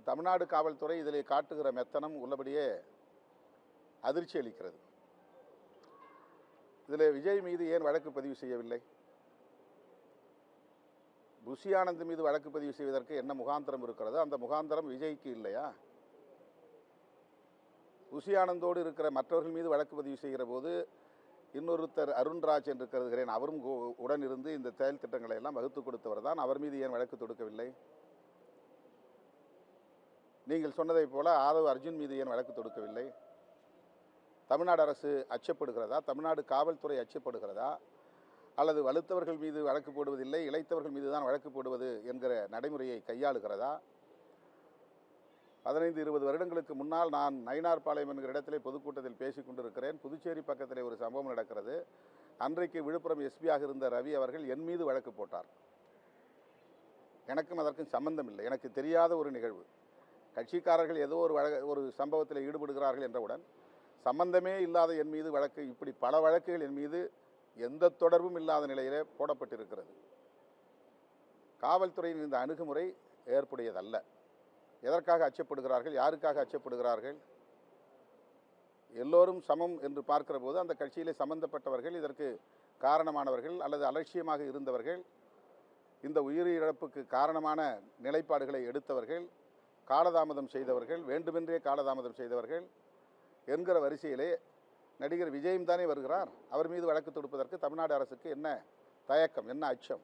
தமிழ்நாடு காவல்துறை இதில் காட்டுகிற மெத்தனம் உள்ளபடியே அதிர்ச்சி அளிக்கிறது. இதில் விஜய் மீது ஏன் வழக்கு பதிவு செய்யவில்லை? புஷி ஆனந்த் மீது வழக்கு பதிவு செய்வதற்கு என்ன முகாந்திரம் இருக்கிறதோ அந்த முகாந்திரம் விஜய்க்கு இல்லையா? புஷி ஆனந்தோடு இருக்கிற மற்றவர்கள் மீது வழக்கு பதிவு செய்கிற போது இன்னொருத்தர் அருண்ராஜ் என்று கருதுகிறேன், அவரும் உடன் இருந்து இந்த செயல் திட்டங்களை எல்லாம் வகுத்து கொடுத்தவர் தான். அவர் மீது ஏன் வழக்கு தொடுக்கவில்லை? நீங்கள் சொன்னதை போல ஆதவ் அர்ஜுன் மீது ஏன் வழக்கு தொடுக்கவில்லை? தமிழ்நாடு அரசு அச்சப்படுகிறதா? தமிழ்நாடு காவல்துறை அச்சப்படுகிறதா? அல்லது வலுத்தவர்கள் மீது வழக்கு போடுவதில்லை, இளைத்தவர்கள் மீது தான் வழக்கு போடுவது என்கிற நடைமுறையை கையாளுகிறதா? 15-20 வருடங்களுக்கு முன்னால் நான் நயினார்பாளையம் என்கிற இடத்திலே பொதுக்கூட்டத்தில் பேசிக் கொண்டிருக்கிறேன். புதுச்சேரி பக்கத்திலே ஒரு சம்பவம் நடக்கிறது. அன்றைக்கு விழுப்புரம் எஸ்பியாக இருந்த ரவி அவர்கள் என் மீது வழக்கு போட்டார். எனக்கும் அதற்கும் சம்பந்தம் இல்லை, எனக்கு தெரியாத ஒரு நிகழ்வு. கட்சிக்காரர்கள் ஏதோ ஒரு சம்பவத்தில் ஈடுபடுகிறார்கள் என்றவுடன் சம்பந்தமே இல்லாத என் மீது வழக்கு, இப்படி பல வழக்குகள் என் மீது எந்த தொடர்பும் இல்லாத நிலையிலே போடப்பட்டிருக்கிறது. காவல்துறையின் இந்த அணுகுமுறை ஏற்புடையதல்ல. எதற்காக அச்சப்படுகிறார்கள்? யாருக்காக அச்சப்படுகிறார்கள்? எல்லோரும் சமம் என்று பார்க்கிற போது அந்த கட்சியிலே சம்பந்தப்பட்டவர்கள், இதற்கு காரணமானவர்கள் அல்லது அலட்சியமாக இருந்தவர்கள், இந்த உயிரிழப்புக்கு காரணமான நிலைப்பாடுகளை எடுத்தவர்கள், காலதாமதம் செய்தவர்கள், வேண்டுமென்றே காலதாமதம் செய்தவர்கள் என்கிற வரிசையிலே நடிகர் விஜயும் தானே வருகிறார். அவர் மீது வழக்கு தொடுப்பதற்கு தமிழ்நாடு அரசுக்கு என்ன தயக்கம், என்ன அச்சம்?